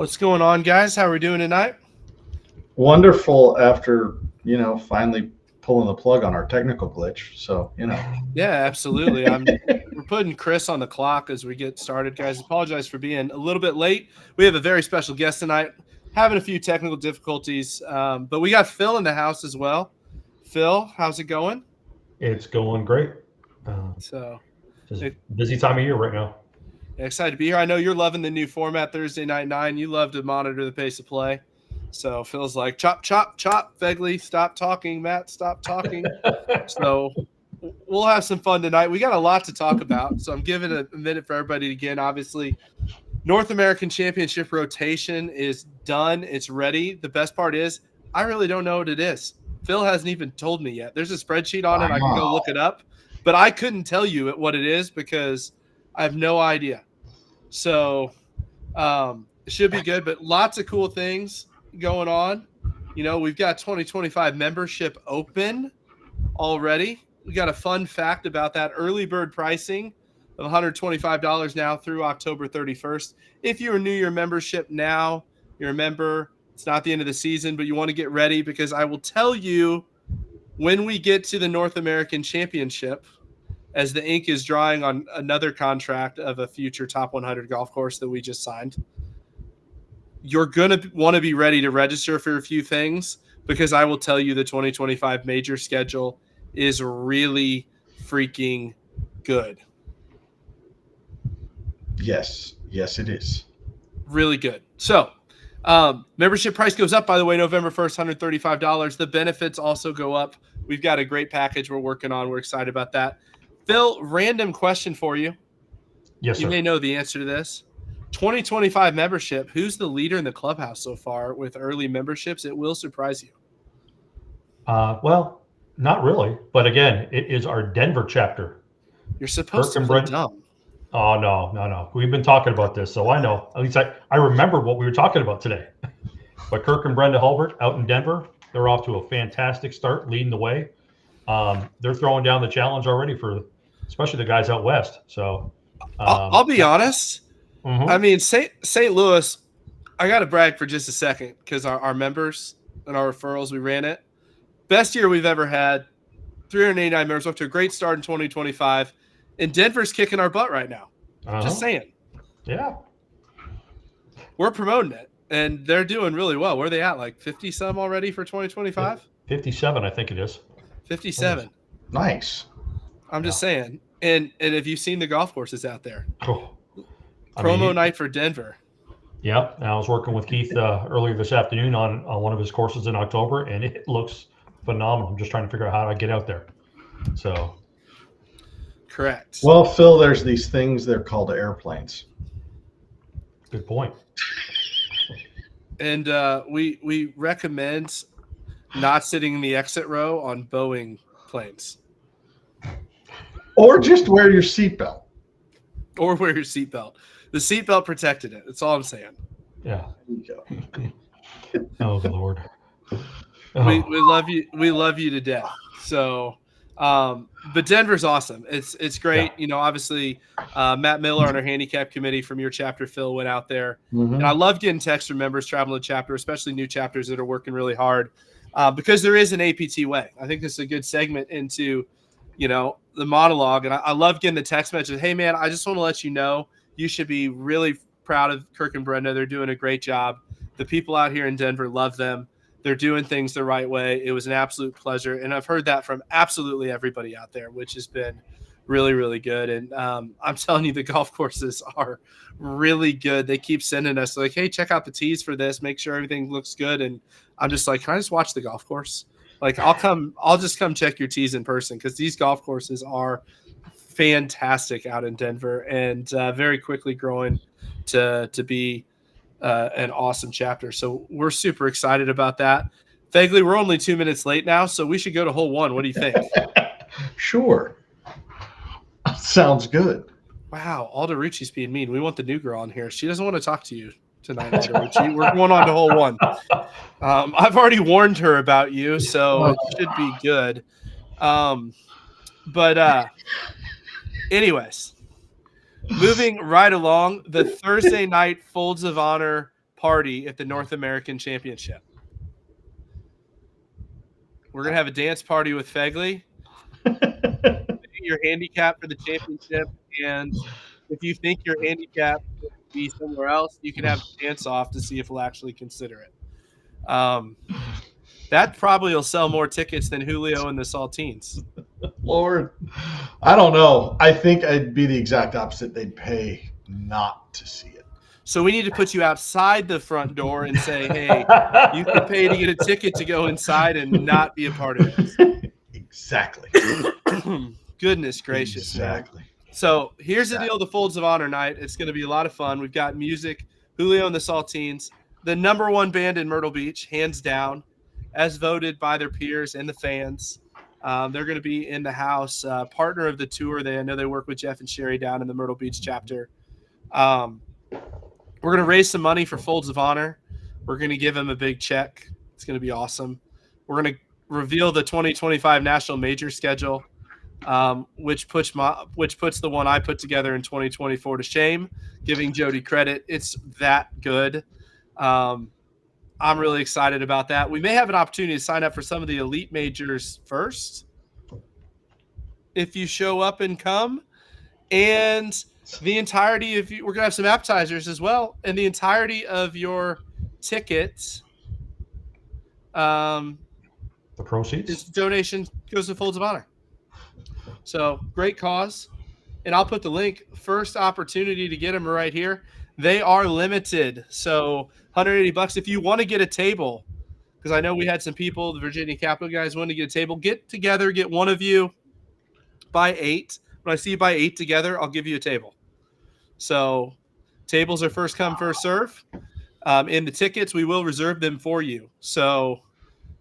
What's going on, guys? How are we doing tonight? Wonderful after, finally pulling the plug on our technical glitch. So, Yeah, absolutely. We're putting Chris on the clock as we get started, guys. Apologize for being a little bit late. We have a very special guest tonight, having a few technical difficulties, but we got Phil in the house as well. Phil, how's it going? It's going great. So Just e- busy time of year right now. excited to be here. I know you're loving the new format, Thursday Night 9. You love to monitor the pace of play. So Phil's like, chop, chop, chop, Fegley, stop talking, Matt, stop talking. So we'll have some fun tonight. We got a lot to talk about, so I'm giving a minute for everybody to get in. Obviously, North American Championship rotation is done. It's ready. The best part is I really don't know what it is. Phil hasn't even told me yet. There's a spreadsheet on it. I can go look it up, but I couldn't tell you what it is because I have no idea. So it should be good, but lots of cool things going on. You know, we've got 2025 membership open already. We got a fun fact about that early bird pricing of $125 now through October 31st. If you renew your membership now, you're a member. It's not the end of the season, but you want to get ready because I will tell you when we get to the North American Championship, as the ink is drying on another contract of a future top 100 golf course that we just signed, you're going to want to be ready to register for a few things because I will tell you the 2025 major schedule is really freaking good. Yes, it is. Really good. So membership price goes up, by the way, November 1st, $135. The benefits also go up. We've got a great package we're working on. We're excited about that. Phil, random question for you. Yes, sir. You may know the answer to this. 2025 membership, who's the leader in the clubhouse so far with early memberships? It will surprise you. Well, not really, but again, it is our Denver chapter. You're supposed Kirk to and play dumb. Oh, no. We've been talking about this, so I know. At least I remember what we were talking about today. But Kirk and Brenda Hulbert out in Denver, they're off to a fantastic start, leading the way. They're throwing down the challenge already for especially the guys out west. So I'll be honest. Mhm. I mean, St. Louis, I got to brag for just a second because our members and our referrals, we ran it. Best year we've ever had. 389 members, off to a great start in 2025. And Denver's kicking our butt right now. Just saying. Yeah. We're promoting it, and they're doing really well. Where are they at? Like 50-some already for 2025? 57, I think it is. 57. Nice. I'm just saying. And if you've seen the golf courses out there, Oh. promo night for Denver. Yeah, I was working with Keith earlier this afternoon on one of his courses in October, and it looks phenomenal. I'm just trying to figure out how to get out there. So, correct. Well, Phil, there's these things, they're called airplanes. good point. And we recommend not sitting in the exit row on Boeing planes. Or just wear your seatbelt. Or wear your seatbelt. The seatbelt protected it. That's all I'm saying. Yeah. There you go. Oh, Lord. We love you. We love you to death. So, but Denver's awesome. It's great. Yeah. You know, obviously, Matt Miller on our handicap committee from your chapter, Phil, went out there, Mhm. and I love getting texts from members traveling the chapter, especially new chapters that are working really hard, because there is an APT way. I think this is a good segment into, you know, the monologue, and I love getting the text message. Hey, man, I just want to let you know you should be really proud of Kirk and Brenda. They're doing a great job. The people out here in Denver love them. They're doing things the right way. It was an absolute pleasure. And I've heard that from absolutely everybody out there, which has been really, really good. And I'm telling you, the golf courses are really good. They keep sending us like, hey, check out the tees for this. Make sure everything looks good. And I'm just like, can I just watch the golf course? Like, I'll just come check your tees in person because these golf courses are fantastic out in Denver and very quickly growing to be an awesome chapter. So we're super excited about that. Fegley, we're only 2 minutes late now, so we should go to hole one. What do you think? Sure. Sounds good. Wow, Alderucci's being mean. We want the new girl on here. She doesn't want to talk to you tonight, Alderucci. We're going on to hole one. I've already warned her about you, so it should be good. Anyways, moving right along, the Thursday night Folds of Honor party at the North American Championship. We're going to have a dance party with Fegley. Your handicap for the championship, and if you think your handicap will be somewhere else, you can have a dance off to see if we'll actually consider it. That probably will sell more tickets than Julio and the Saltines. Lord, I don't know. I think I'd be the exact opposite. They'd pay not to see it. So we need to put you outside the front door and say, hey, you can pay to get a ticket to go inside and not be a part of this. Exactly. Goodness gracious. Exactly. Man. So here's the deal, the Folds of Honor night. It's going to be a lot of fun. We've got music, Julio and the Saltines, the number one band in Myrtle Beach, hands down, as voted by their peers and the fans. They're going to be in the house, partner of the tour. I know they work with Jeff and Sherry down in the Myrtle Beach chapter. We're going to raise some money for Folds of Honor. We're going to give them a big check. It's going to be awesome. We're going to reveal the 2025 National Major schedule. Which puts the one I put together in 2024 to shame, giving Jody credit. It's that good. I'm really excited about that. We may have an opportunity to sign up for some of the elite majors first if you show up and come. And the entirety of we're going to have some appetizers as well. And the entirety of your ticket, the proceeds, is donation goes to Folds of Honor. So great cause. And I'll put the link. First opportunity to get them right here. They are limited. So $180 if you want to get a table, because I know we had some people, the Virginia Capital guys, wanted to get a table. Get together, get one of you by 8. When I see you by 8 together, I'll give you a table. So tables are first come, first serve. In the tickets, we will reserve them for you. So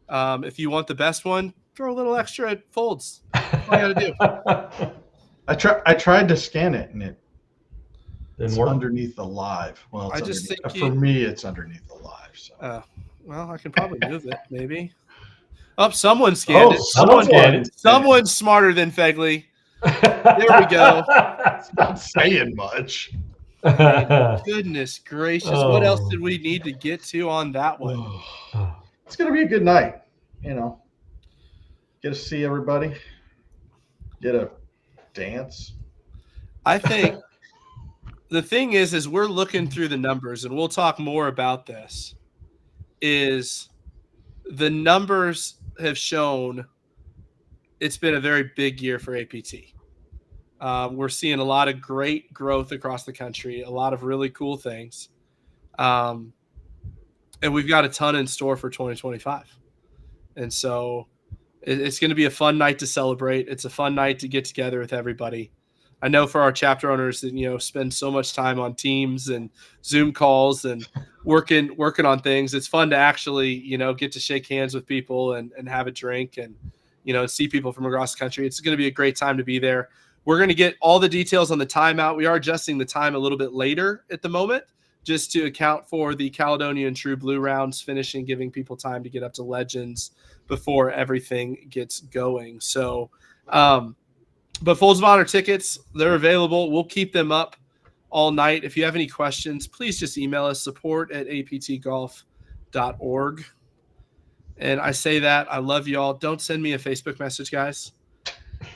if you want the best one, throw a little extra at Folds. That's all you got to do. I tried to scan it, and it's work? underneath the live. Well, I just think for me, it's underneath the live. So. Well, I can probably move it, maybe. Oh, someone scanned it. Someone scanned it. Someone's smarter than Fegley. There we go. It's not saying much. Goodness gracious. What else did we need to get to on that one? It's going to be a good night. Get to see everybody. Get a dance. I think the thing is we're looking through the numbers, and we'll talk more about this, is the numbers have shown it's been a very big year for APT. We're seeing a lot of great growth across the country, a lot of really cool things. And we've got a ton in store for 2025. And so it's going to be a fun night to celebrate. It's a fun night to get together with everybody. I know for our chapter owners that, spend so much time on Teams and Zoom calls and working on things. It's fun to actually, get to shake hands with people and have a drink and, see people from across the country. It's going to be a great time to be there. We're going to get all the details on the timeout. We are adjusting the time a little bit later at the moment, just to account for the Caledonia and True Blue rounds finishing, giving people time to get up to Legends before everything gets going. So, but Folds of Honor tickets, they're available. We'll keep them up all night. If you have any questions, please just email us, support@aptgolf.org. And I say that, I love y'all. Don't send me a Facebook message, guys.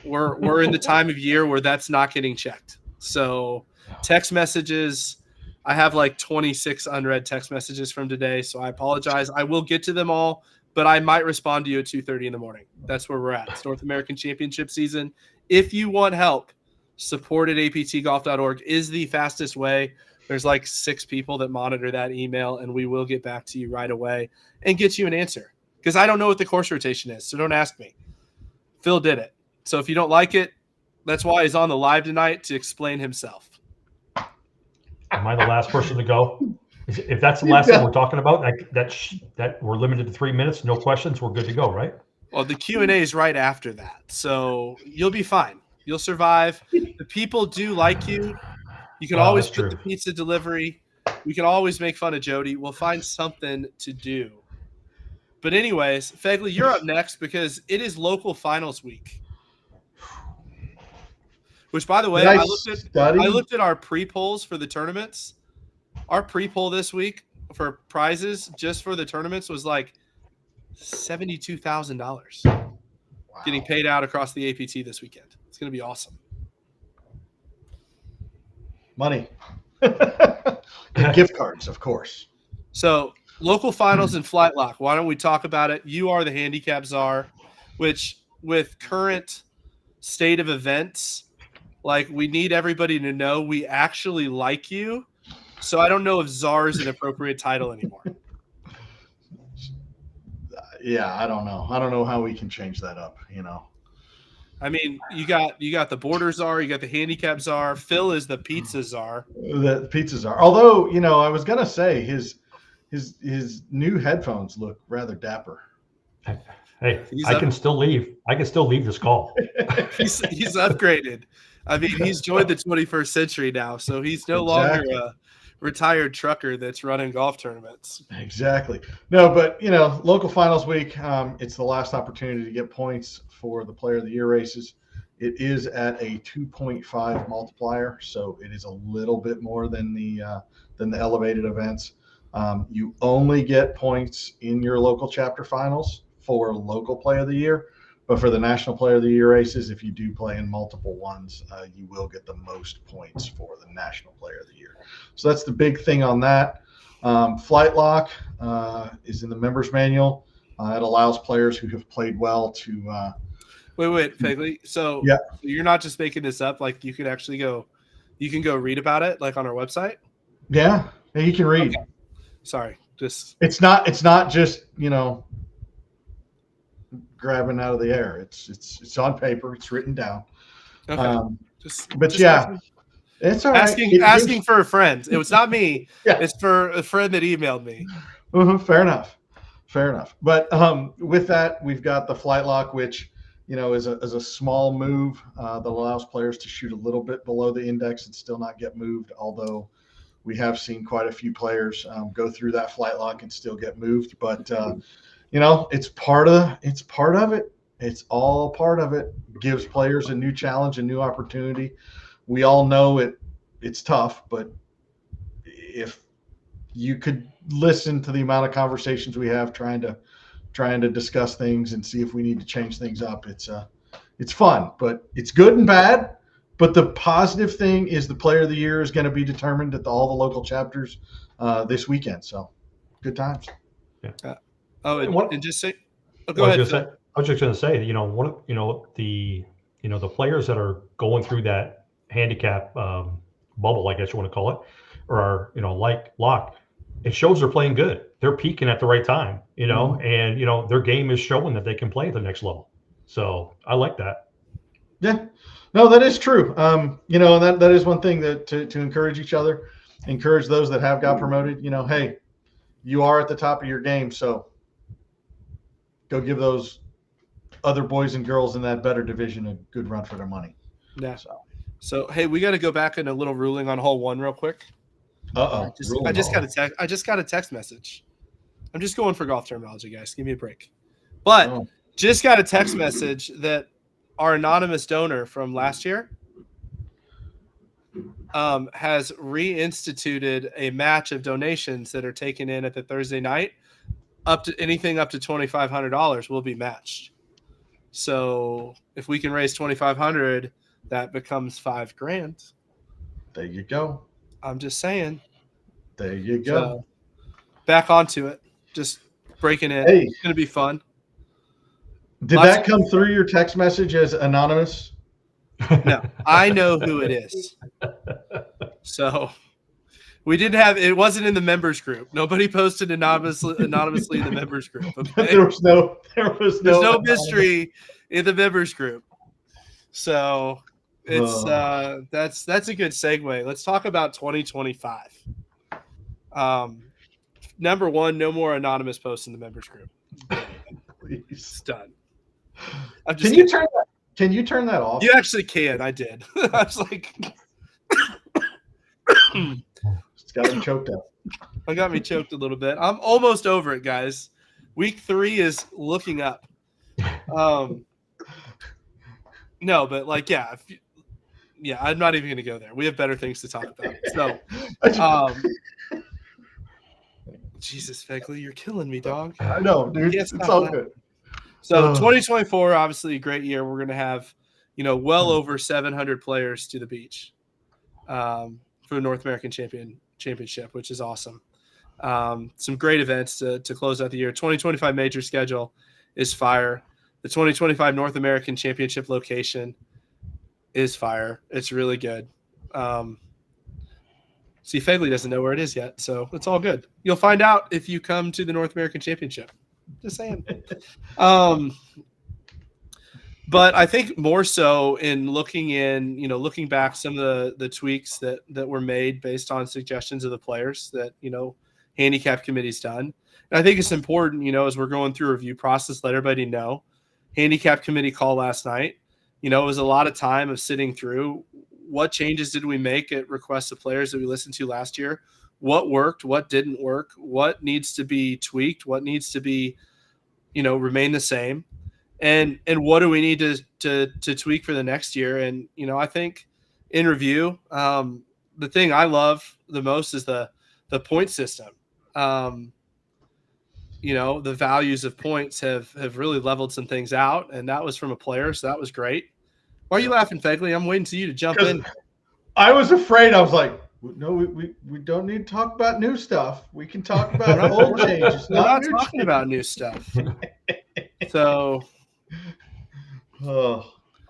We're in the time of year where that's not getting checked. So text messages, I have like 26 unread text messages from today, so I apologize. I will get to them all, but I might respond to you at 2:30 in the morning. That's where we're at. It's North American Championship season. If you want help, support@aptgolf.org is the fastest way. There's like 6 people that monitor that email, and we will get back to you right away and get you an answer, because I don't know what the course rotation is, so don't ask me. Phil did it. So if you don't like it, that's why he's on the live tonight, to explain himself. Am I the last person to go? If that's the last thing we're talking about, that we're limited to 3 minutes, no questions, we're good to go, right? Well, the Q&A is right after that, so you'll be fine. You'll survive. The people do like you. You can always put the pizza delivery. We can always make fun of Jody. We'll find something to do. But anyways, Fegley, you're up next because it is local finals week. Which, by the way, I looked at our pre-polls for the tournaments. Our pre-poll this week for prizes just for the tournaments was like $72,000 Wow. getting paid out across the APT this weekend. It's going to be awesome. Money. And gift cards, of course. So local finals and flight lock. Why don't we talk about it? You are the handicap czar, which with current state of events, like we need everybody to know we actually like you. So I don't know if czar is an appropriate title anymore. Yeah, I don't know. I don't know how we can change that up, I mean, you got the border czar, you got the handicap czar. Phil is the pizza czar. The pizzas are. Although, I was gonna say his new headphones look rather dapper. Hey, I can still leave. I can still leave this call. He's upgraded. I mean, he's joined the 21st century now, so he's no longer a retired trucker that's running golf tournaments. Exactly. No, but local finals week, it's the last opportunity to get points for the Player of the Year races. It is at a 2.5 multiplier, so it is a little bit more than the elevated events. You only get points in your local chapter finals for local Player of the Year, but for the National Player of the Year races, if you do play in multiple ones, you will get the most points for the National Player of the Year. So that's the big thing on that. Flight lock is in the members manual. It allows players who have played well to. Wait, Fegley. So yeah. You're not just making this up. Like you can go read about it, like on our website. Yeah, you can read. Okay. Sorry, just it's not just grabbing out of the air. It's on paper. It's written down. Okay. It's all right. Asking for a friend. It was not me. Yeah. It's for a friend that emailed me. Fair enough. But with that, we've got the flight lock, which is a small move that allows players to shoot a little bit below the index and still not get moved. Although we have seen quite a few players go through that flight lock and still get moved. But it's part of it. It's all part of it. Gives players a new challenge, a new opportunity. We all know it's tough, but if you could listen to the amount of conversations we have trying to discuss things and see if we need to change things up, it's fun, but it's good and bad. But the positive thing is the Player of the Year is going to be determined at all the local chapters this weekend. So good times. Yeah. And just say, go ahead. I was just going to say, the players that are going through that handicap bubble, I guess you want to call it, or are, like lock, it shows they're playing good. They're peaking at the right time, and their game is showing that they can play at the next level. So I like that. Yeah, no, that is true. And that is one thing that to encourage each other, encourage those that have got promoted. Hey, you are at the top of your game, so go give those other boys and girls in that better division a good run for their money. Yeah. So hey, we got to go back in a little ruling on hole 1 real quick. I just got a text message. I'm just going for golf terminology, guys. Give me a break. But just got a text message that our anonymous donor from last year has reinstituted a match of donations that are taken in at the Thursday night. Anything up to $2,500 will be matched. So if we can raise $2,500, that becomes $5,000. There you go. I'm just saying. There you go. So, back onto it. Just breaking in. Hey. It's going to be fun. Did that come through your text message as anonymous? No, I know who it is. So we didn't have, it wasn't in the members group. Nobody posted anonymously in the members group. Okay? There's no mystery in the members group. So it's that's a good segue. Let's talk about 2025. Number one, no more anonymous posts in the members group. Please. It's done. Can you turn that off? You actually can. I did. I was like, it's got me choked up. I got me choked a little bit. I'm almost over it, guys. Week 3 is looking up. No, but like, yeah, I'm not even going to go there. We have better things to talk about. So, Jesus, Fegley, you're killing me, dog. I know, dude. Yes, It's all good. So Ugh. 2024, obviously a great year. We're going to have, well over 700 players to the beach for the North American Championship, which is awesome. Some great events to close out the year. 2025 major schedule is fire. The 2025 North American Championship location is fire. It's really good. See, Fegley doesn't know where it is yet, so it's all good. You'll find out if you come to the North American Championship. Just saying. But I think more so in looking back some of the tweaks that were made based on suggestions of the players that, handicap committee's done. And I think it's important, as we're going through a review process, let everybody know. Handicap committee call last night, it was a lot of time of sitting through what changes did we make at request of players that we listened to last year, what worked, what didn't work, what needs to be tweaked, what needs to be, remain the same. And what do we need to tweak for the next year? And, I think in review, the thing I love the most is the point system. The values of points have really leveled some things out, and that was from a player, so that was great. Why are you laughing, Fegley? I'm waiting for you to jump in. I was afraid. I was like, no, we don't need to talk about new stuff. We can talk about old changes. We're not talking about new stuff. So,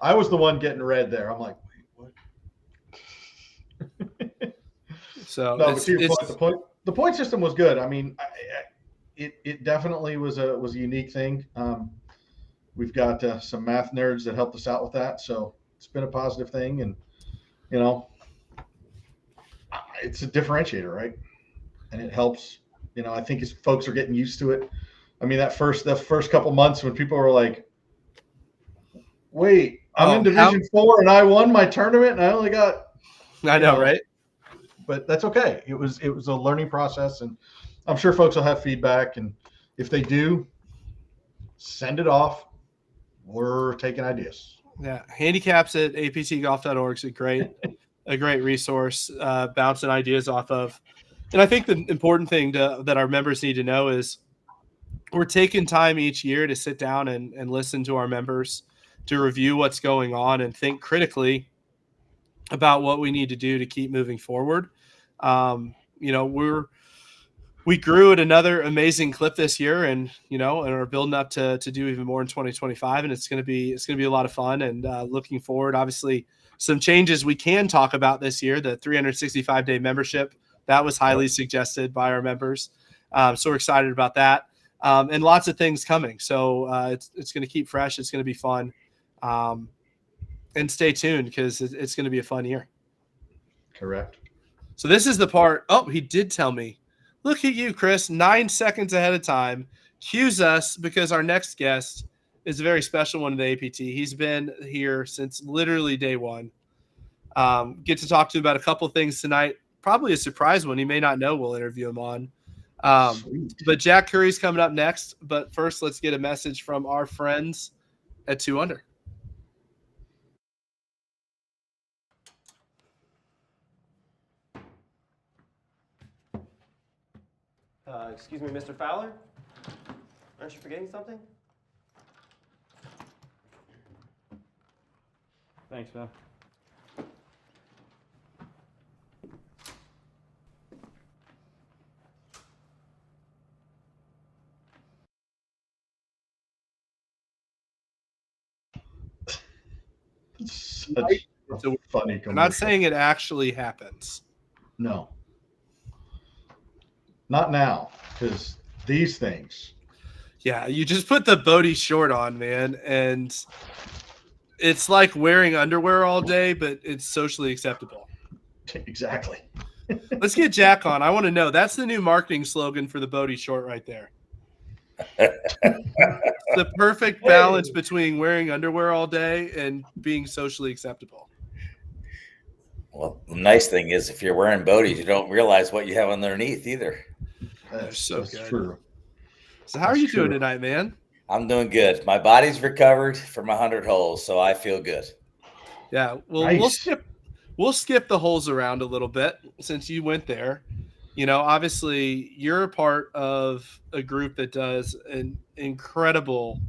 I was the one getting red there. I'm like, wait, what? So no, but to your point, the point system was good. I mean, it definitely was a unique thing. We've got some math nerds that helped us out with that, so it's been a positive thing, and it's a differentiator, right? And it helps. I think as folks are getting used to it. I mean, the first couple months when people were like, "Wait, I'm in Division 4 and I won my tournament and I only got," I know, right? But that's okay. It was a learning process, and I'm sure folks will have feedback, and if they do, send it off. We're taking ideas. Yeah, handicaps at aptgolf.org is a great resource, bouncing ideas off of. And I think the important thing that our members need to know is we're taking time each year to sit down and listen to our members, to review what's going on and think critically about what we need to do to keep moving forward. We grew at another amazing clip this year, and are building up to do even more in 2025, and it's going to be a lot of fun. And looking forward, obviously, some changes we can talk about this year. The 365-day membership that was highly suggested by our members, so we're excited about that, and lots of things coming. So it's going to keep fresh. It's going to be fun, and stay tuned because it's going to be a fun year. Correct. So this is the part. Oh, he did tell me. Look at you, Chris, 9 seconds ahead of time. Cues us because our next guest is a very special one in the APT. He's been here since literally day one. Get to talk to him about a couple things tonight. Probably a surprise one. He may not know we'll interview him on. But Jack Curry's coming up next. But first, let's get a message from our friends at 2 Under. Excuse me, Mr. Fowler? Aren't you forgetting something? Thanks, man. Such a funny commercial. I'm not saying it actually happens. No. Not now, because these things. Yeah, you just put the Bodie short on, man, and it's like wearing underwear all day, but it's socially acceptable. Exactly. Let's get Jack on. I want to know. That's the new marketing slogan for the Bodie short right there. The perfect balance between wearing underwear all day and being socially acceptable. Well, the nice thing is if you're wearing Bodies, you don't realize what you have underneath either. That's good. true. So how are you doing tonight, man? I'm doing good. My body's recovered from 100 holes, so I feel good. Yeah, well, Nice. we'll skip the holes around a little bit since you went there. Obviously you're a part of a group that does an incredible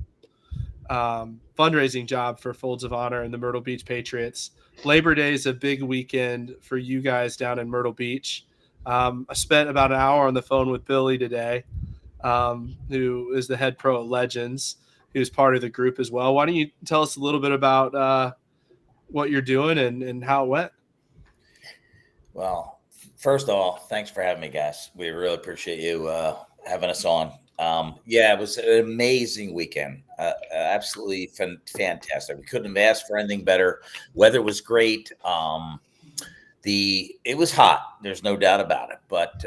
fundraising job for Folds of Honor and the Myrtle Beach Patriots. Labor Day is a big weekend for you guys down in Myrtle Beach. I spent about an hour on the phone with Billy today, who is the head pro at Legends, who's part of the group as well. Why don't you tell us a little bit about what you're doing and how it went? Well, first of all, thanks for having me, guys. We really appreciate you having us on. It was an amazing weekend. Absolutely fantastic. We couldn't have asked for anything better. Weather was great. It was hot. There's no doubt about it. But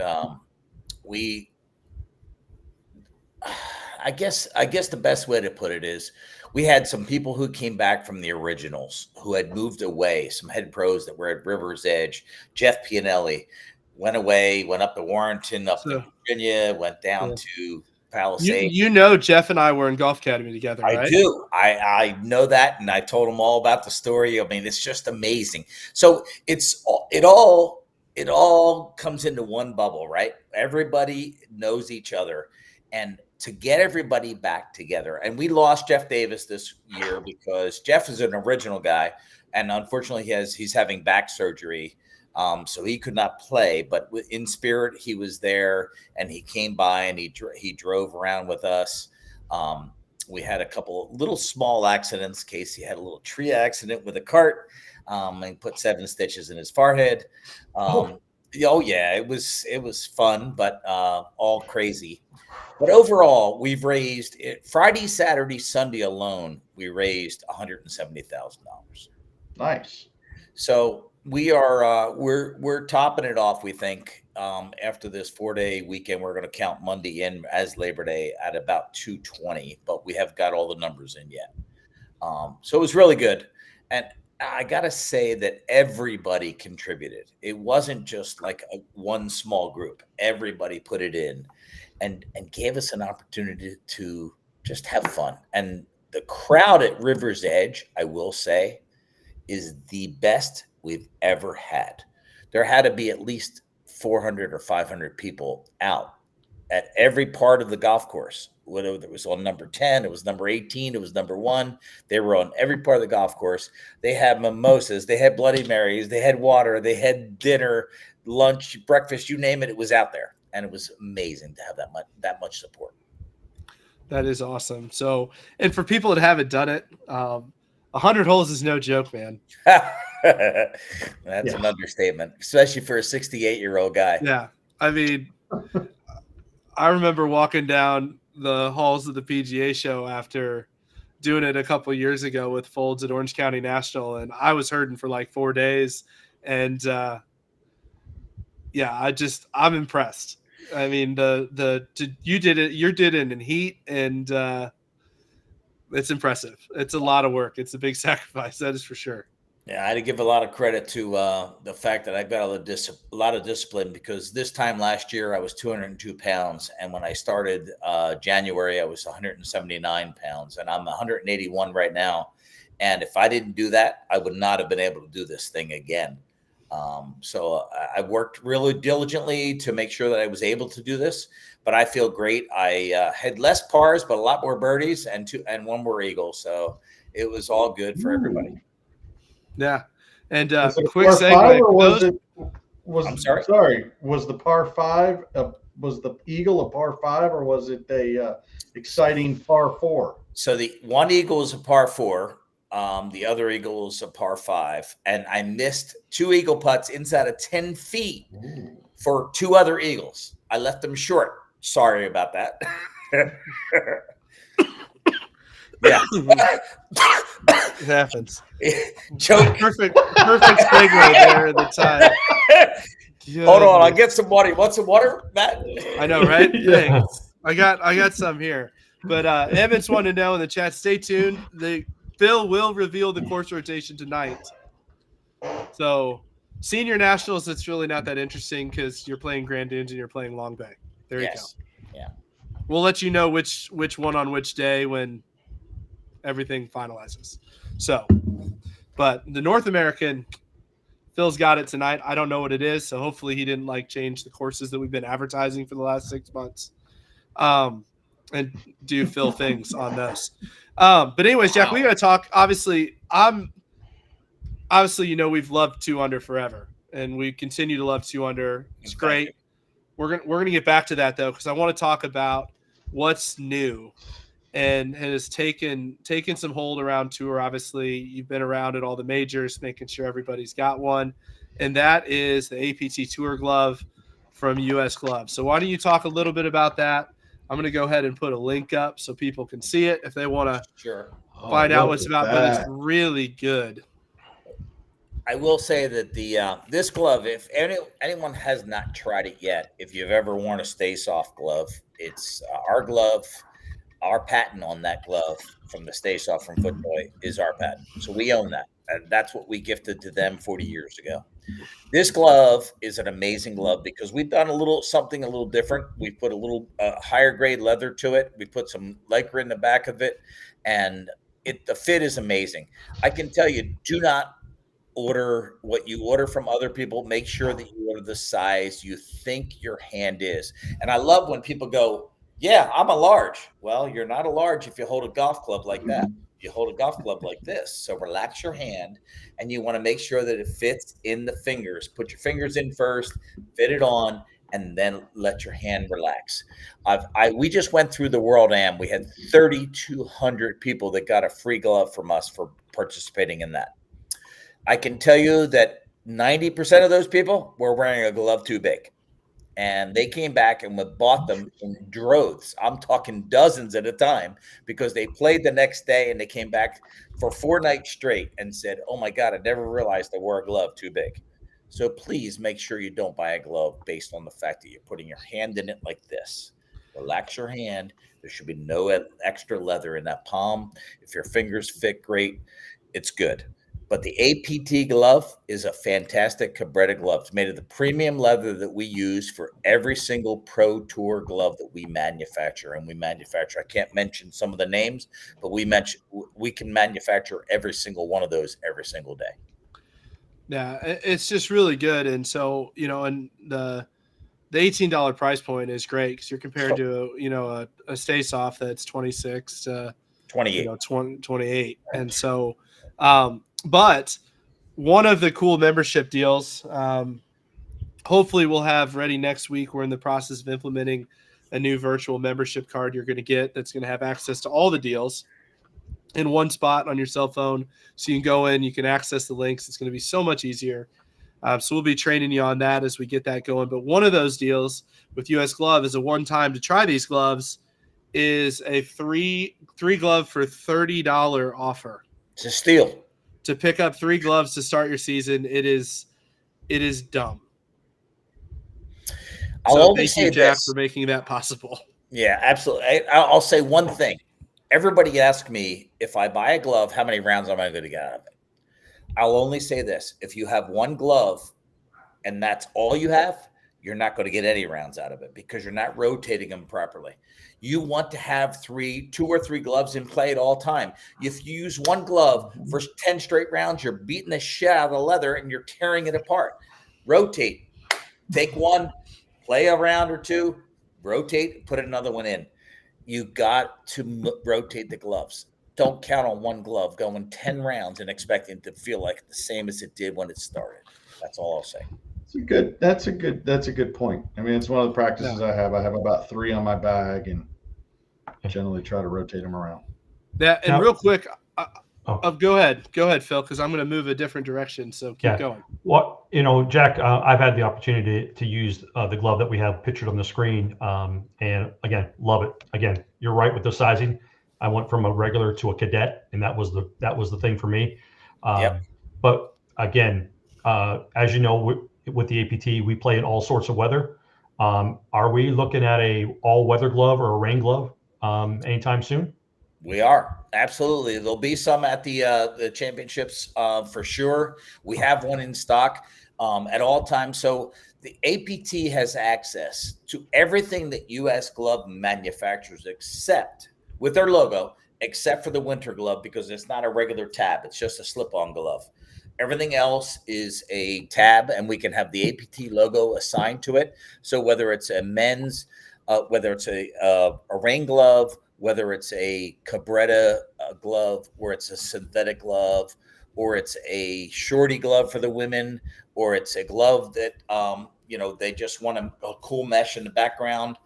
I guess the best way to put it is we had some people who came back from the originals who had moved away, some head pros that were at River's Edge. Jeff Pianelli went away, went up to Warrenton, up to Virginia, went down to Palisades. Jeff and I were in Golf Academy together, right? I do. I know that, and I told him all about the story. I mean, it's just amazing. So it all comes into one bubble, right? Everybody knows each other, and to get everybody back together. And we lost Jeff Davis this year because Jeff is an original guy, and unfortunately he's having back surgery. So he could not play, but in spirit, he was there and he came by and he drove around with us. We had a couple little small accidents. Casey had a little tree accident with a cart and put 7 stitches in his forehead. Oh yeah, it was fun, but all crazy. But overall, we've raised Friday, Saturday, Sunday alone. We raised $170,000. Nice. So we are we're topping it off. We think after this 4-day weekend, we're going to count Monday in as Labor Day at about 220, but we have got all the numbers in yet. So it was really good, and I got to say that everybody contributed. It wasn't just like one small group. Everybody put it in and gave us an opportunity to just have fun. And the crowd at River's Edge, I will say, is the best we've ever had. There had to be at least 400 or 500 people out at every part of the golf course. Whether it was on number 10, it was number 18, it was number 1. They were on every part of the golf course. They had mimosas, they had Bloody Marys, they had water, they had dinner, lunch, breakfast, you name it, it was out there. And it was amazing to have that much support. That is awesome. So, and for people that haven't done it, 100 holes is no joke, man. That's an understatement, especially for a 68-year-old guy. Yeah. I mean, I remember walking down the halls of the PGA show after doing it a couple of years ago with Folds at Orange County National, and I was hurting for like 4 days. And I'm impressed. I mean, you did it in heat, and it's impressive. It's a lot of work. It's a big sacrifice. That is for sure. Yeah, I had to give a lot of credit to the fact that I've got a lot of discipline, because this time last year I was 202 pounds. And when I started January, I was 179 pounds, and I'm 181 right now. And if I didn't do that, I would not have been able to do this thing again. So I worked really diligently to make sure that I was able to do this, but I feel great. I had less pars, but a lot more birdies and 1 more eagle. So it was all good for everybody. Yeah. And quick segue. I'm sorry. Sorry. Was the par 5, was the eagle a par 5, or was it a exciting par 4? So the 1 eagle is a par 4. The other eagle is a par 5, and I missed 2 eagle putts inside of 10 feet for 2 other eagles. I left them short. Sorry about that. Yeah, it happens. Joke. Perfect segue there at the time. Hold on, I'll get some water. You want some water, Matt? I know, right? Yeah. Thanks. I got some here. But Evans wanted to know in the chat. Stay tuned. Phil will reveal the course rotation tonight. So, senior nationals, it's really not that interesting because you're playing Grand Dunes and you're playing Long Bay. There you go. Yeah. We'll let you know which one on which day when everything finalizes. So, but the North American, Phil's got it tonight. I don't know what it is, so hopefully he didn't like change the courses that we've been advertising for the last 6 months, and do Phil things on those. But anyways, Jack, we got to talk. Obviously, we've loved 2 Under forever, and we continue to love 2 Under. It's great. We're gonna get back to that though, because I want to talk about what's new and has taken some hold around tour. Obviously, you've been around at all the majors, making sure everybody's got one, and that is the APT Tour glove from US Glove. So why don't you talk a little bit about that? I'm going to go ahead and put a link up so people can see it if they want to find out what's about, but it's really good. I will say that this glove, if anyone has not tried it yet, if you've ever worn a Stay Soft glove, it's our glove. Our patent on that glove from the Stay Soft from FootJoy is our patent. So we own that. And that's what we gifted to them 40 years ago. This glove is an amazing glove because we've done something a little different. We put a little higher grade leather to it. We put some Lycra in the back of it, and the fit is amazing. I can tell you, do not order what you order from other people. Make sure that you order the size you think your hand is. And I love when people go, yeah, I'm a large. Well, you're not a large if you hold a golf club like that. You hold a golf club like this. So relax your hand, and you want to make sure that it fits in the fingers. Put your fingers in first, fit it on, and then let your hand relax. We just went through the World Am. We had 3,200 people that got a free glove from us for participating in that. I can tell you that 90% of those people were wearing a glove too big. And they came back and bought them in droves. I'm talking dozens at a time, because they played the next day and they came back for 4 nights straight and said, oh my God, I never realized I wore a glove too big. So please make sure you don't buy a glove based on the fact that you're putting your hand in it like this. Relax your hand. There should be no extra leather in that palm. If your fingers fit great, it's good. But the APT glove is a fantastic Cabretta glove. It's made of the premium leather that we use for every single Pro Tour glove that we manufacture. And I can't mention some of the names, but we can manufacture every single one of those every single day. Yeah, it's just really good. And so, and the $18 price point is great because you're compared to, a Stay Soft that's 26 to 28. 28. And so, but one of the cool membership deals, hopefully we'll have ready next week. We're in the process of implementing a new virtual membership card you're going to get that's going to have access to all the deals in one spot on your cell phone. So you can go in, you can access the links. It's going to be so much easier. So we'll be training you on that as we get that going. But one of those deals with US Glove is a one-time to try these gloves is a three glove for $30 offer. It's a steal. To pick up 3 gloves to start your season, it is dumb. Thank you, Jack, for making that possible. Yeah, absolutely. I'll say one thing. Everybody asks me, if I buy a glove, how many rounds am I going to get out of it? I'll only say this. If you have one glove and that's all you have, you're not going to get any rounds out of it because you're not rotating them properly. You want to have 2 or 3 gloves in play at all time. If you use one glove for 10 straight rounds, you're beating the shit out of the leather and you're tearing it apart. Rotate. Take one, play a round or 2, rotate, put another one in. You got to rotate the gloves. Don't count on one glove going 10 rounds and expecting it to feel like the same as it did when it started. That's all I'll say. That's a good point. I mean, it's one of the practices I have. I have about 3 on my bag and generally try to rotate them around. Yeah, and real quick, go ahead, Phil, because I'm going to move a different direction. So keep going. Well, Jack, I've had the opportunity to use the glove that we have pictured on the screen, and again, love it. Again, you're right with the sizing. I went from a regular to a cadet, and that was the thing for me. But again, as you know, with the APT, we play in all sorts of weather. Are we looking at a all-weather glove or a rain glove anytime soon? We are. Absolutely. There'll be some at the championships for sure. We have one in stock at all times. So the APT has access to everything that US Glove manufactures except with their logo, except for the winter glove, because it's not a regular tab. It's just a slip-on glove. Everything else is a tab, and we can have the APT logo assigned to it. So whether it's a men's, whether it's a rain glove, whether it's a Cabretta glove, or it's a synthetic glove, or it's a shorty glove for the women, or it's a glove that they just want a cool mesh in the background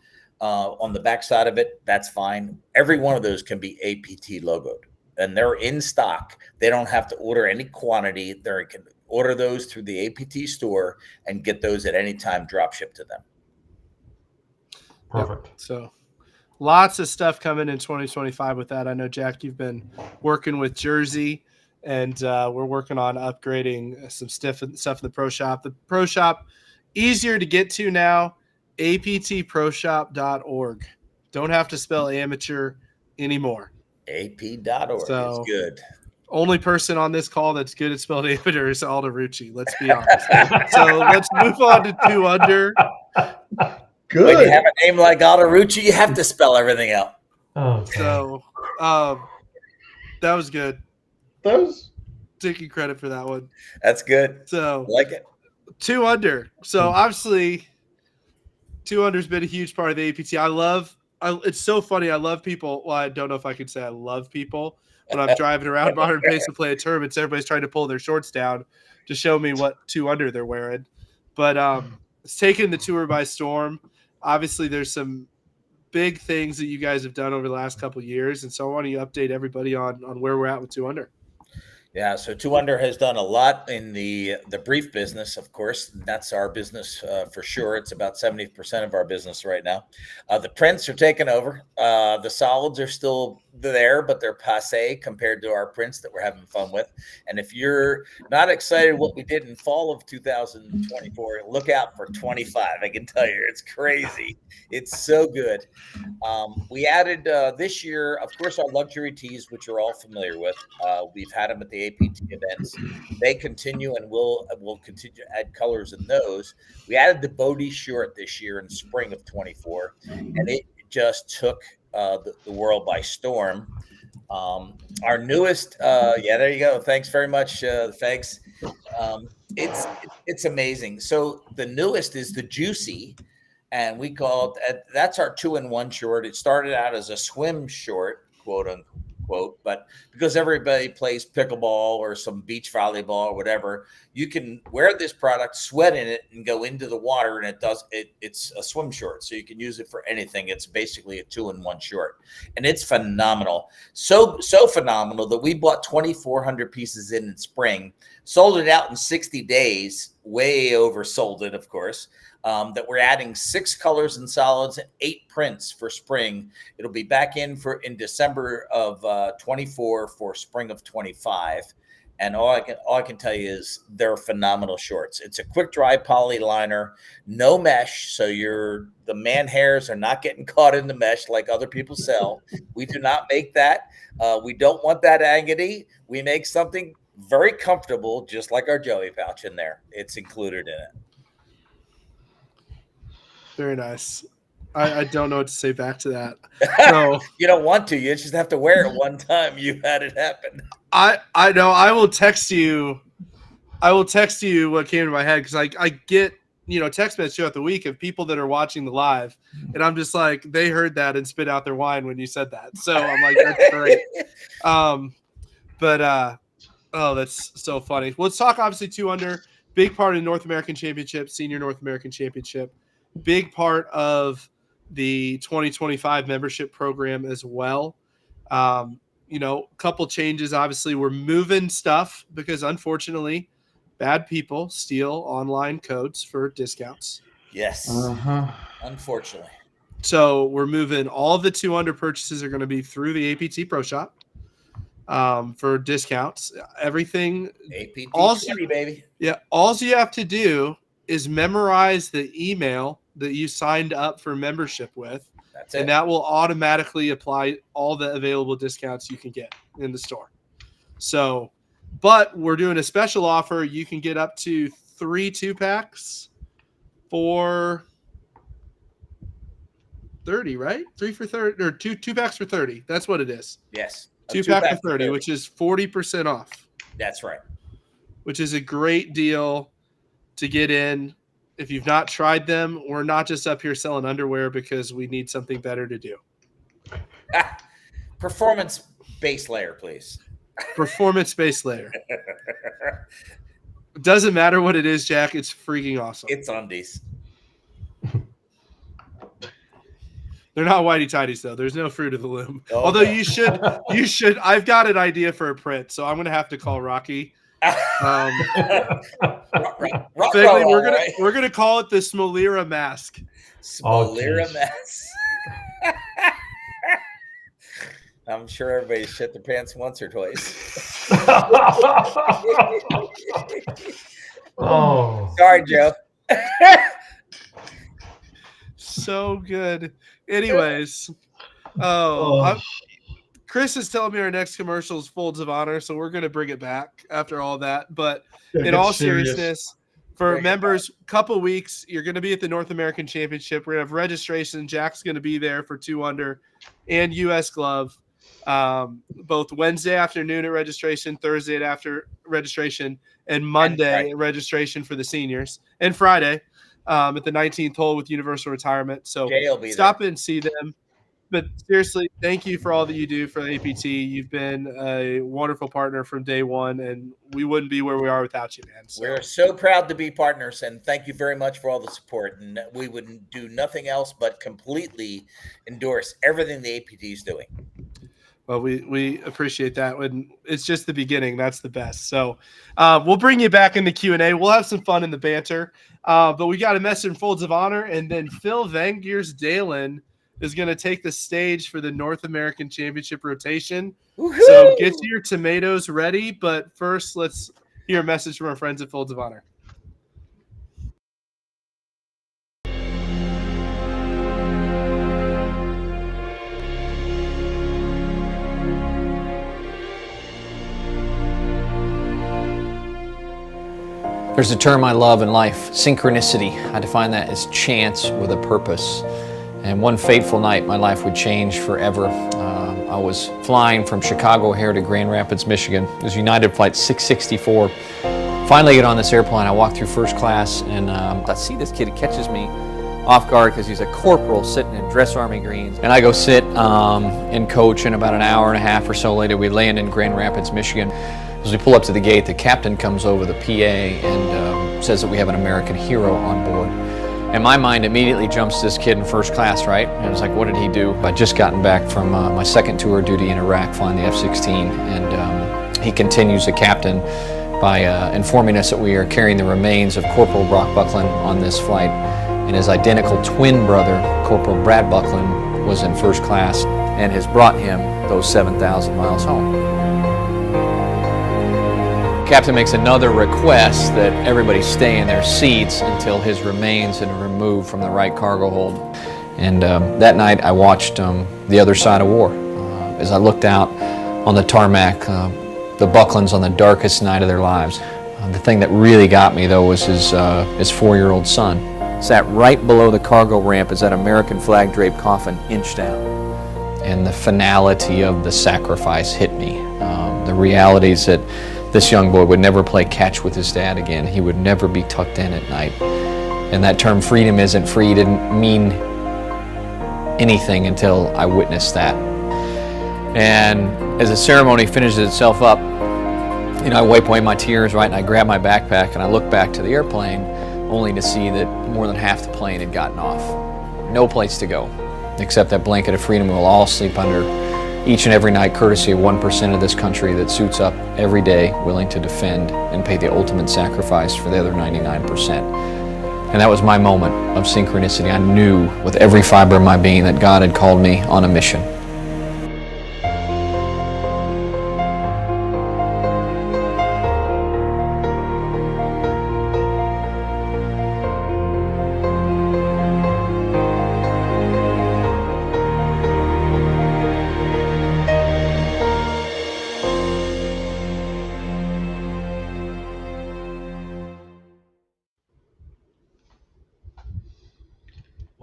on the backside of it, that's fine. Every one of those can be APT logoed, and they're in stock. They don't have to order any quantity. They can order those through the APT store and get those at any time drop shipped to them. Perfect. Yep. So lots of stuff coming in 2025 with that. I know, Jack, you've been working with Jersey, and we're working on upgrading some stuff in the Pro Shop. The Pro Shop, easier to get to now, aptproshop.org. Don't have to spell amateur anymore. AP.org is good. Only person on this call that's good at spelling amateur is Aldo Rucci. Let's be honest. So let's move on to 2 Under. Good. When you have a name like Aldo Rucci, you have to spell everything out. Okay. So that was good. Those. Taking credit for that one. That's good. So I like it. 2 Under. So obviously 2 Under's been a huge part of the APT. It's so funny. I love people. Well, I don't know if I can say I love people when I'm driving around Modern Pace to play at tournaments. Everybody's trying to pull their shorts down to show me what 2 Under they're wearing. But it's taken the tour by storm. Obviously, there's some big things that you guys have done over the last couple of years. And so I want you to update everybody on where we're at with 2 Under. Yeah, so 2 Under has done a lot in the brief business, of course. That's our business for sure. It's about 70% of our business right now. The prints are taking over. The solids are still there, but they're passe compared to our prints that we're having fun with. And if you're not excited what we did in fall of 2024, look out for 25. I can tell you, it's crazy. It's so good. We added this year, of course, our luxury tees, which you're all familiar with. We've had them at the APT events. They continue, and we'll continue to add colors in those. We added the Bodie short this year in spring of 24, and it just took the world by storm. Our newest, there you go. Thanks very much, Fegs. It's amazing. So the newest is the Juicy, and we call it, that's our 2-in-1 short. It started out as a swim short, quote unquote, but because everybody plays pickleball or some beach volleyball or whatever, you can wear this product, sweat in it, and go into the water, and it's a swim short, so you can use it for anything. It's basically a 2-in-1 short, and it's phenomenal. So phenomenal that we bought 2,400 pieces in spring, sold it out in 60 days, way oversold it, of course. That we're adding 6 colors and solids and 8 prints for spring. It'll be back in December of 24 for spring of 25. And all I can tell you is they're phenomenal shorts. It's a quick dry poly liner, no mesh, so the man hairs are not getting caught in the mesh like other people sell. We do not make that. We don't want that agony. We make something very comfortable, just like our Joey pouch in there. It's included in it. Very nice. I don't know what to say back to that. So you don't want to. You just have to wear it one time. You had it happen. I know. I will text you. what came to my head, because I get text messages throughout the week of people that are watching the live, and I'm just like, they heard that and spit out their wine when you said that. So I'm like, that's great. That's so funny. Let's talk obviously 2 Under. Big part of the North American Championship, Senior North American Championship. Big part of the 2025 membership program as well. A couple changes. Obviously, we're moving stuff because unfortunately, bad people steal online codes for discounts. Yes. Unfortunately. So we're moving all of the 2 Under purchases are going to be through the APT Pro Shop for discounts. Everything. APT 20, baby. Yeah. All you have to do is memorize the email that you signed up for membership with. That's it. And that will automatically apply all the available discounts you can get in the store. So, but we're doing a special offer. You can get up to 3 2-packs for 30, right? 3 for 30, or 2 2-packs for 30. That's what it is. Yes. 2-pack for 30, which is 40% off. That's right. which is a great deal to get in. If you've not tried them, we're not just up here selling underwear because we need something better to do. Performance base layer, please. Performance base layer. Doesn't matter what it is, Jack. It's freaking awesome. It's undies. They're not whitey tighties though. There's no Fruit of the Loom. Oh, Although no. you should. I've got an idea for a print, so I'm gonna have to call Rocky. Figley, we're gonna call it the Smolera mask. Smolera geez. mask. I'm sure everybody shit their pants once or twice. Oh, Sorry, Joe. So good. Anyways, Chris is telling me our next commercial is Folds of Honor, so we're going to bring it back after all that. But in all seriousness, for members, couple weeks, you're going to be at the North American Championship. We're going to have registration. Jack's going to be there for 2 Under and U.S. Glove, both Wednesday afternoon at registration, Thursday at after registration, and Monday at registration for the seniors, and Friday at the 19th hole with Universal Retirement. So stop in and see them. But seriously, thank you for all that you do for the APT. You've been a wonderful partner from day one, and we wouldn't be where we are without you, man. So. We're so proud to be partners, and thank you very much for all the support. And we would do nothing else but completely endorse everything the APT is doing. Well, we appreciate that. When it's just the beginning, that's the best. So we'll bring you back in the Q&A. We'll have some fun in the banter. But we got a message from Folds of Honor, and then Phil Van Geers Dalen is going to take the stage for the North American Championship rotation. Woo-hoo! So get your tomatoes ready. But first, let's hear a message from our friends at Folds of Honor. There's a term I love in life, synchronicity. I define that as chance with a purpose. And one fateful night, my life would change forever. I was flying from Chicago O'Hare to Grand Rapids, Michigan. It was United Flight 664. Finally get on this airplane, I walk through first class, and I see this kid. He catches me off guard because he's a corporal sitting in dress army greens. And I go sit in coach, and about an hour and a half or so later, we land in Grand Rapids, Michigan. As we pull up to the gate, the captain comes over, the PA, and says that we have an American hero on board. And my mind immediately jumps to this kid in first class, right? And I was like, what did he do? I'd just gotten back from my second tour of duty in Iraq flying the F-16, and he continues, the captain, by informing us that we are carrying the remains of Corporal Brock Buckland on this flight. And his identical twin brother, Corporal Brad Buckland, was in first class and has brought him those 7,000 miles home. Captain makes another request that everybody stay in their seats until his remains had been removed from the right cargo hold. And that night I watched The Other Side of War. As I looked out on the tarmac, the Bucklands on the darkest night of their lives. The thing that really got me though was his 4-year-old son. Sat right below the cargo ramp as that American flag draped coffin inched out. And the finality of the sacrifice hit me. The realities that this young boy would never play catch with his dad again. He would never be tucked in at night. And that term freedom isn't free didn't mean anything until I witnessed that. And as the ceremony finishes itself up, I wipe away my tears, right, and I grab my backpack and I look back to the airplane only to see that more than half the plane had gotten off. No place to go, except that blanket of freedom we'll all sleep under each and every night, courtesy of 1% of this country that suits up every day, willing to defend and pay the ultimate sacrifice for the other 99%. And that was my moment of synchronicity. I knew with every fiber of my being that God had called me on a mission.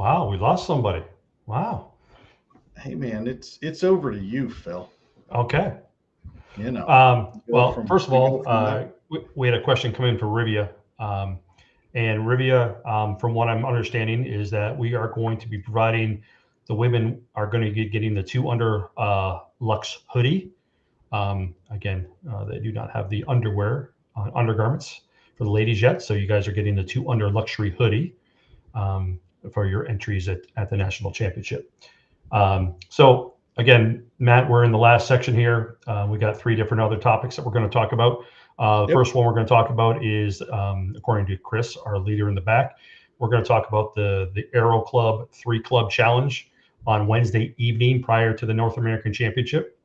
wow, we lost somebody. Wow. Hey man, it's over to you, Phil. Okay. You know. Well, first of all, we had a question come in for Rivia. And Rivia, from what I'm understanding, is that we are going to be providing, the women are going to be getting the 2 Under Luxe hoodie. Again, they do not have the underwear, undergarments for the ladies yet. So you guys are getting the 2 Under luxury hoodie for your entries at the national championship. So again, Matt, we're in the last section here. We got 3 different other topics that we're going to talk about. The first one we're going to talk about is, according to Chris, our leader in the back, we're going to talk about the Aero Club 3-Club Challenge on Wednesday evening prior to the North American Championship.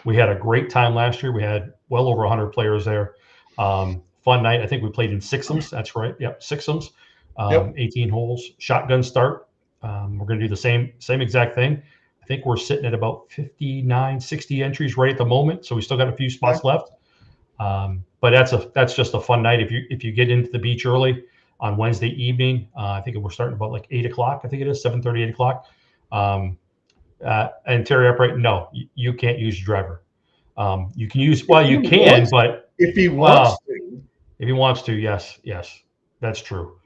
We had a great time last year. We had well over 100 players there. Fun night. I think we played in sixums. That's right. Yep, sixums. 18 holes, shotgun start. We're going to do the same exact thing. I think we're sitting at about 59, 60 entries right at the moment. So we still got a few spots left. But that's just a fun night. If you get into the beach early on Wednesday evening, I think we're starting about like 8 o'clock. I think it is 7:30, 8 o'clock. And Terry Upright, no, you can't use your driver. You can use, well, you can, but if he wants to. If he wants to, yes, that's true.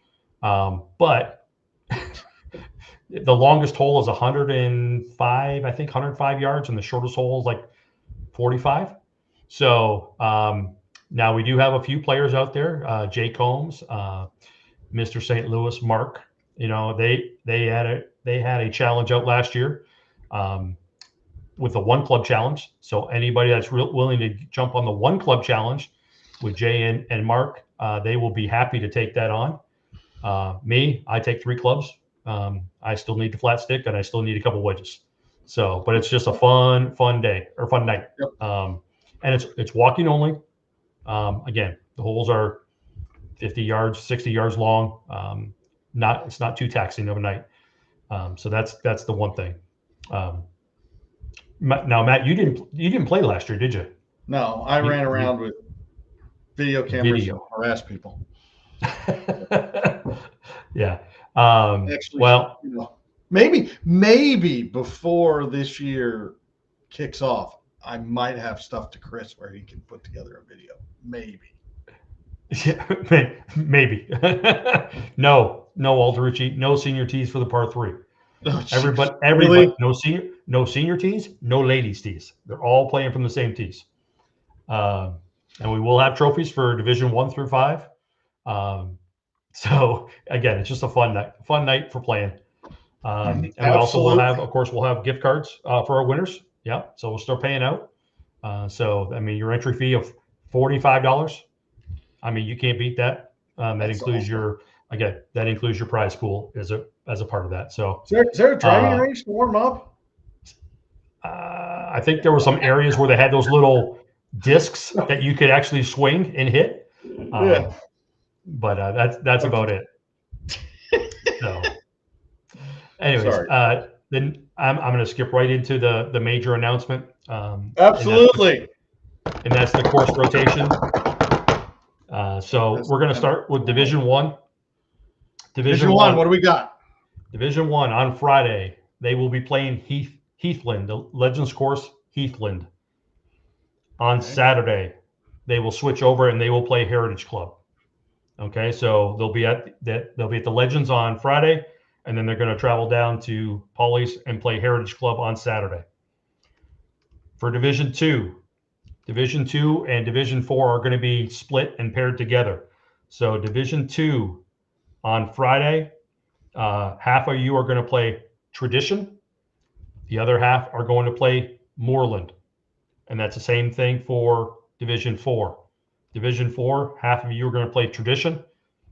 But the longest hole is 105, I think 105 yards, and the shortest hole is like 45. So now we do have a few players out there. Jay Combs, Mr. St. Louis, Mark. You know, they had a challenge out last year with the 1-club challenge. So anybody that's willing to jump on the 1-club challenge with Jay and Mark, they will be happy to take that on. Me, I take 3 clubs. I still need the flat stick, and I still need a couple wedges. So, but it's just a fun day or fun night. Yep. And it's walking only. Again, the holes are 50 yards, 60 yards long. It's not too taxing of a night. So that's the one thing. Now, Matt, you didn't play last year, did you? No, I ran around with video cameras and harassed people. Yeah. Actually, well, you know, maybe before this year kicks off, I might have stuff to Chris where he can put together a video. Maybe. Yeah, maybe. No, Alderucci, no senior tees for the par 3. Oh, everybody, really? no senior tees, no ladies tees. They're all playing from the same tees. And we will have trophies for Division 1 through 5. So again, it's just a fun night for playing. And we also will have, of course, we'll have gift cards for our winners. Yeah. So we'll start paying out. So, I mean, your entry fee of $45. I mean, you can't beat that. That includes your prize pool as a part of that. So is there a driving range to warm up? I think there were some areas where they had those little discs that you could actually swing and hit. Yeah. But that's about it. So, anyways, then I'm going to skip right into the major announcement. Absolutely. And that's the course rotation. So we're going to start with Division 1. Division 1. What do we got? Division 1 on Friday. They will be playing Heathland, the Legends course, Heathland. On Saturday, they will switch over and they will play Heritage Club. Okay, so they'll be at the Legends on Friday, and then they're going to travel down to Pawleys and play Heritage Club on Saturday. For Division 2 and Division 4 are going to be split and paired together. So Division 2 on Friday, half of you are going to play Tradition. The other half are going to play Moorland. And that's the same thing for Division 4. Division 4, half of you are going to play Tradition,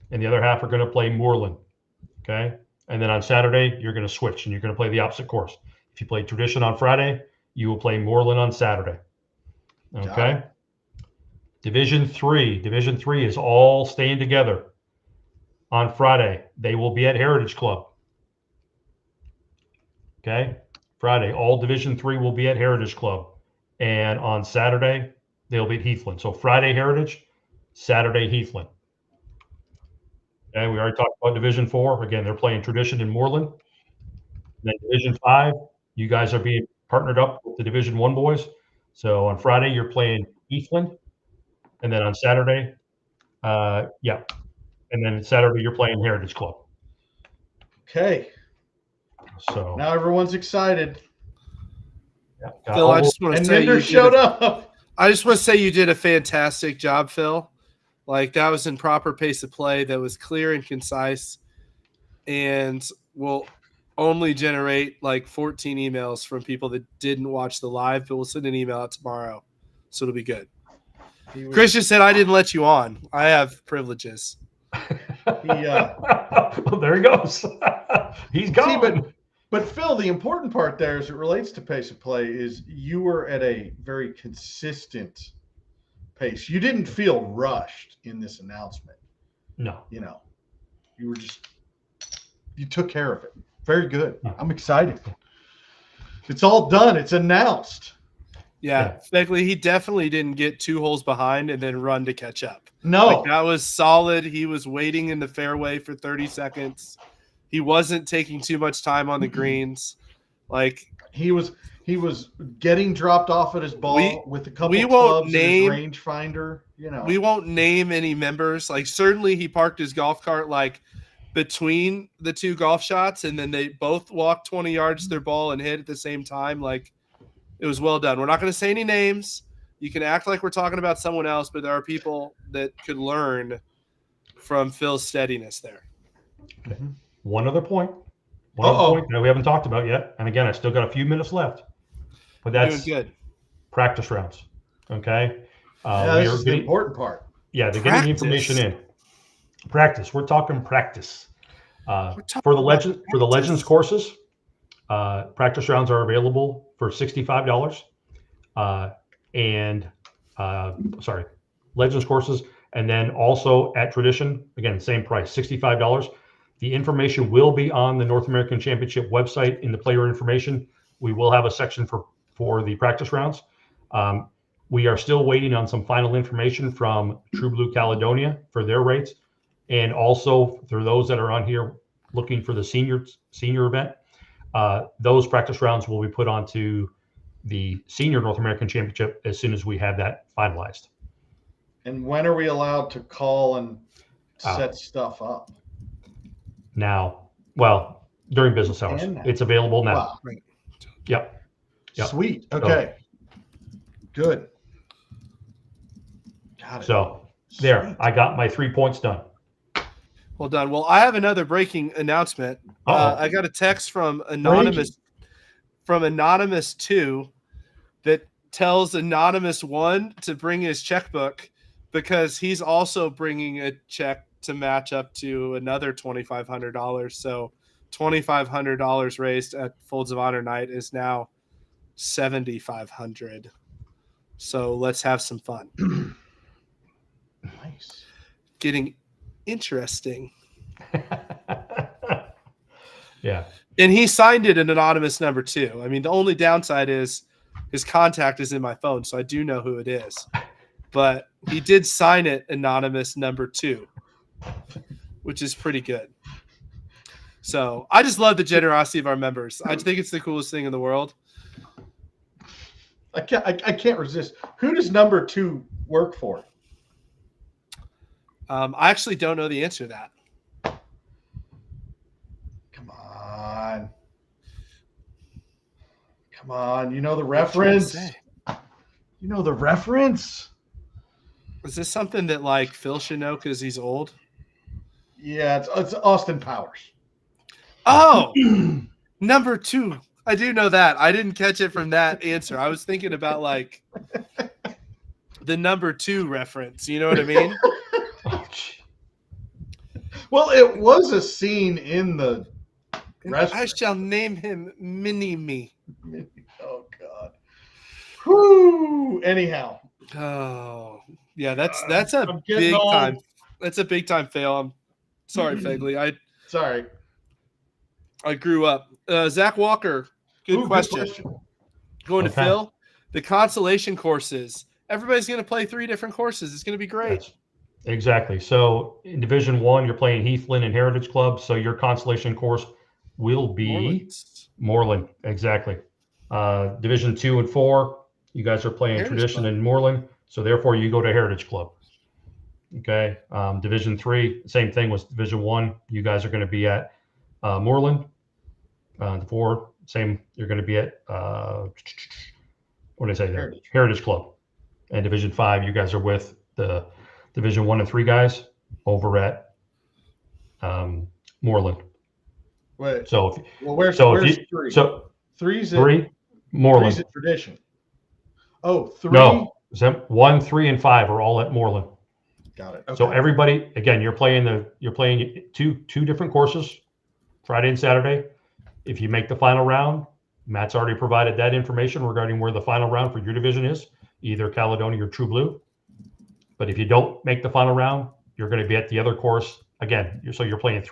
and the other half are going to play Moorland. Okay? And then on Saturday, you're going to switch, and you're going to play the opposite course. If you play Tradition on Friday, you will play Moorland on Saturday. Okay? Division 3. Division 3 is all staying together. On Friday, they will be at Heritage Club. Okay? Friday, all Division 3 will be at Heritage Club. And on Saturday, they'll be at Heathland. So Friday Heritage, Saturday Heathland. Okay, we already talked about Division 4. Again, they're playing Tradition in Moorland. And then Division 5, you guys are being partnered up with the Division 1 boys. So on Friday, you're playing Heathland. And then on Saturday, yeah. And then Saturday you're playing Heritage Club. Okay. So Now everyone's excited. yeah, Phil, I just want to And say Ninder showed up. I just want to say you did a fantastic job, Phil. Like, that was in proper pace of play. That was clear and concise, and will only generate like 14 emails from people that didn't watch the live, but we'll send an email out tomorrow, so it'll be good. Chris just said I didn't let you on. I have privileges. well, there he goes. He's gone. But Phil, the important part there as it relates to pace of play is you were at a very consistent pace. You didn't feel rushed in this announcement. No. You know, you took care of it. Very good. I'm excited. It's all done. It's announced. Yeah. Fegley, he definitely didn't get 2 holes behind and then run to catch up. No. Like, that was solid. He was waiting in the fairway for 30 seconds. He wasn't taking too much time on the greens. Like, he was getting dropped off at his ball with a couple of clubs and his rangefinder. You know, we won't name any members. Like, certainly he parked his golf cart like between the 2 golf shots, and then they both walked 20 yards to their ball and hit at the same time. Like, it was well done. We're not going to say any names. You can act like we're talking about someone else, but there are people that could learn from Phil's steadiness there. Okay. One other point that we haven't talked about yet. And again, I still got a few minutes left, but that's doing good. Practice rounds. Okay. This is the important part. Yeah. They're getting the information in practice. We're talking practice, for the Legends courses. Practice rounds are available for $65. Legends courses. And then also at Tradition, again, same price, $65. The information will be on the North American Championship website in the player information. We will have a section for the practice rounds. We are still waiting on some final information from True Blue Caledonia for their rates. And also for those that are on here looking for the senior event, those practice rounds will be put onto the Senior North American Championship as soon as we have that finalized. And when are we allowed to call and set stuff up? Now, well, during business hours. It's available now. Wow. Yep. Sweet. Okay. Good. Got it. So there, I got my 3 points done. Well done. Well, I have another breaking announcement. I got a text from Anonymous 2 that tells Anonymous 1 to bring his checkbook because he's also bringing a check to match up to another $2,500. So $2,500 raised at Folds of Honor night is now $7,500. So let's have some fun. Nice. Getting interesting. Yeah. And he signed it an anonymous number 2. I mean, the only downside is his contact is in my phone, so I do know who it is. But he did sign it anonymous number 2, which is pretty good. So I just love the generosity of our members. I think it's the coolest thing in the world. I can't resist. Who does number 2 work for? I actually don't know the answer to that. Come on. You know the reference. You know the reference. Is this something that like Phil should know because he's old? Yeah, it's Austin Powers. Oh, number 2. I do know that. I didn't catch it from that answer. I was thinking about like the number 2 reference. You know what I mean? Well, it was a scene in the restaurant. I shall name him Mini-Me. Oh, God. Whoo! Anyhow. Oh, yeah, that's a big time. That's a big time fail. I'm sorry, Fegley. Sorry. I grew up. Zach Walker, good question. Going to Phil. The consolation courses. Everybody's going to play 3 different courses. It's going to be great. Yes. Exactly. So in Division 1, you're playing Heathland and Heritage Club. So your consolation course will be Moreland. Exactly. Division 2 and 4, you guys are playing Tradition and Moreland. So therefore, you go to Heritage Club. Okay. Division 3, same thing with Division 1. You guys are going to be at Moreland. 4, same. You're going to be at what did I say there? Heritage Club. And Division 5, you guys are with the Division 1 and 3 guys over at Moreland. Wait. So Where's three? So three's Moreland. Three's a tradition. Oh, 3. No, 1, 3, and 5 are all at Moreland. Got it. Okay. So everybody, again, you're playing two different courses, Friday and Saturday. If you make the final round, Matt's already provided that information regarding where the final round for your division is, either Caledonia or True Blue. But if you don't make the final round, you're going to be at the other course again. So you're playing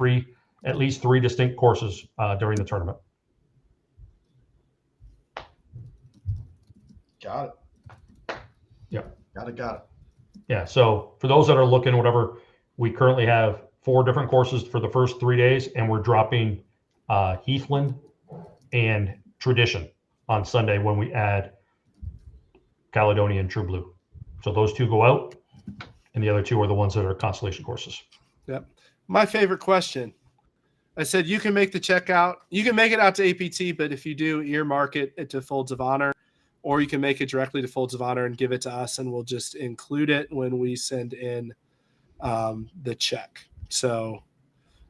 at least three distinct courses during the tournament. Got it. Yep. Got it. Yeah. So for those that are looking, whatever, we currently have 4 different courses for the first 3 days, and we're dropping Heathland and Tradition on Sunday when we add Caledonia and True Blue. So those 2 go out, and the other 2 are the ones that are constellation courses. Yep. My favorite question. I said you can make the checkout. You can make it out to APT, but if you do, earmark it to Folds of Honor, or you can make it directly to Folds of Honor and give it to us, and we'll just include it when we send in the check. So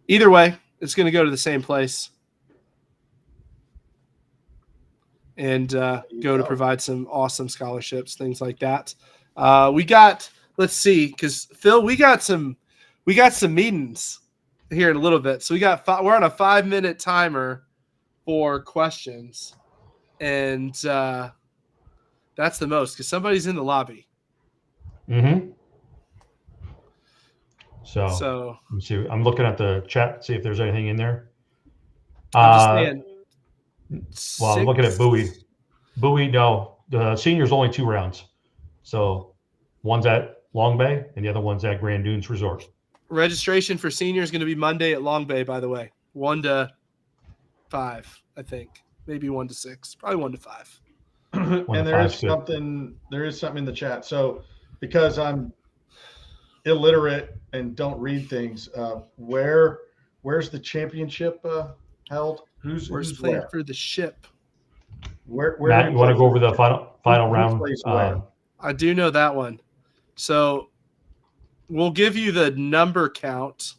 either way, it's going to go to the same place and go to provide some awesome scholarships, things like that. Let's see, because Phil, we got some meetings here in a little bit. So we're on a 5-minute timer for questions, and that's the most because somebody's in the lobby. Mm-hmm. So let me see. I'm looking at the chat, see if there's anything in there. I'm just saying. Well, I'm looking at Bowie. No, the seniors only 2 rounds. So one's at Long Bay and the other one's at Grand Dunes Resort. Registration for senior is going to be Monday at Long Bay, by the way. 1 to 5, I think. Maybe 1 to 6. Probably 1 to 5. And there is something in the chat. So because I'm illiterate and don't read things, where's the championship held? Who's playing where? for the ship? Where Matt, you want to go over the final round? I do know that one. So we'll give you the number count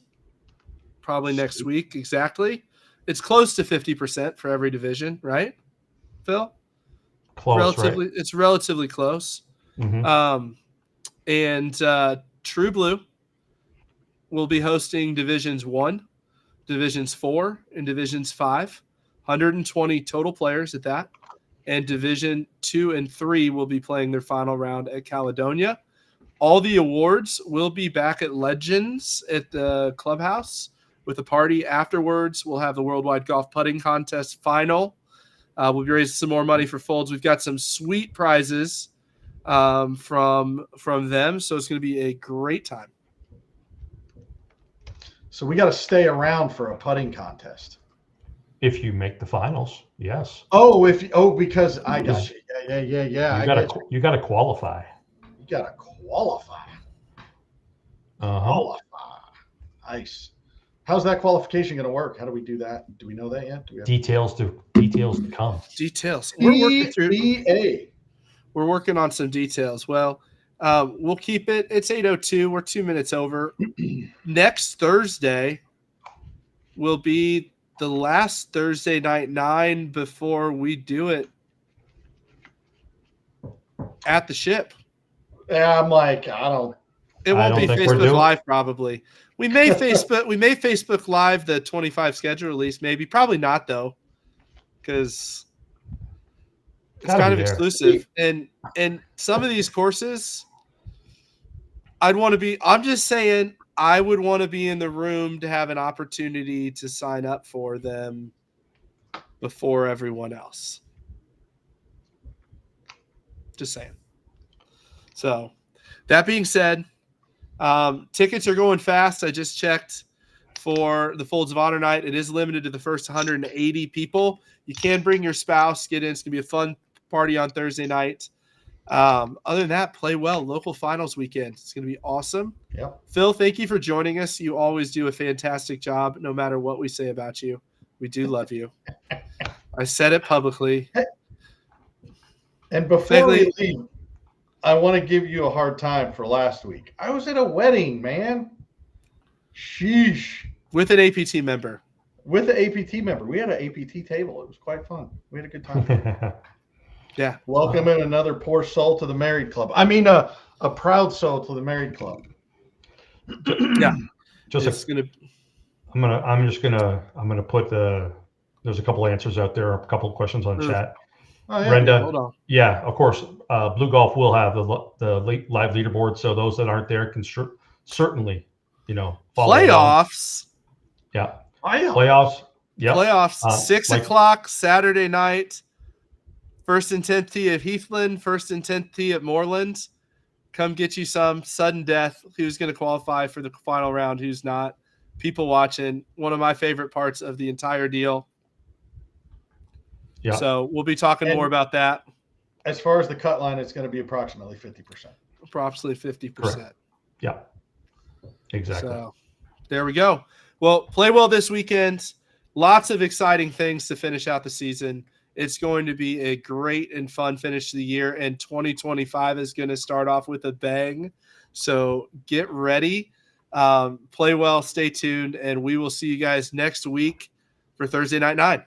probably next week. Exactly. It's close to 50% for every division, right, Phil? Close, right? It's relatively close. Mm-hmm. And True Blue will be hosting Divisions 1, Divisions 4, and Divisions 5. 120 total players at that. And Division 2 and 3 will be playing their final round at Caledonia. All the awards will be back at Legends at the clubhouse with a party afterwards. We'll have the Worldwide Golf Putting Contest final. We'll be raising some more money for Folds. We've got some sweet prizes from them, so it's going to be a great time. So we got to stay around for a putting contest. If you make the finals, yes. Because I got you. Yeah. You got to qualify. You got to qualify. Qualify. Nice. How's that qualification going to work? How do we do that? Do we know that yet? Details to come. Details. We're working on some details. Well, we'll keep it. It's 8:02. We're 2 minutes over. Next Thursday will be the last Thursday night 9 before we do it at the ship. Yeah, I'm like, It won't be Facebook Live probably. We may Facebook Live the 25 schedule release, maybe. Probably not though, because it's kind of exclusive. And some of these courses, I'm just saying I would want to be in the room to have an opportunity to sign up for them before everyone else. Just saying. So that being said, tickets are going fast. I just checked for the Folds of Honor night. It is limited to the first 180 people. You can bring your spouse, get in. It's going to be a fun party on Thursday night. Other than that, play well. Local finals weekend. It's going to be awesome. Yep. Phil, thank you for joining us. You always do a fantastic job, no matter what we say about you. We do love you. I said it publicly. And before we leave, I want to give you a hard time for last week. I was at a wedding, man. Sheesh. With an APT member. With an APT member. We had an APT table. It was quite fun. We had a good time. Yeah. Welcoming another poor soul to the married club. I mean, a proud soul to the married club. Yeah. Just It's gonna. I'm gonna put there's a couple answers out there, a couple questions on chat. Oh, yeah. Brenda, Hold on. yeah, of course. Blue Golf will have the live leaderboard, so those that aren't there can certainly, follow along. Playoffs. Yeah, Playoffs. playoffs. Yeah, Playoffs. 6 like- o'clock Saturday night. 1st and 10th tee at Heathland. 1st and 10th tee at Moreland. Come get you some sudden death. Who's going to qualify for the final round? Who's not? People watching. One of my favorite parts of the entire deal. Yeah. So we'll be talking more about that. As far as the cut line, it's going to be approximately 50%. Approximately 50%. Yeah, exactly. So there we go. Well, play well this weekend. Lots of exciting things to finish out the season. It's going to be a great and fun finish to the year, and 2025 is going to start off with a bang. So get ready. Play well, stay tuned, and we will see you guys next week for Thursday Night 9.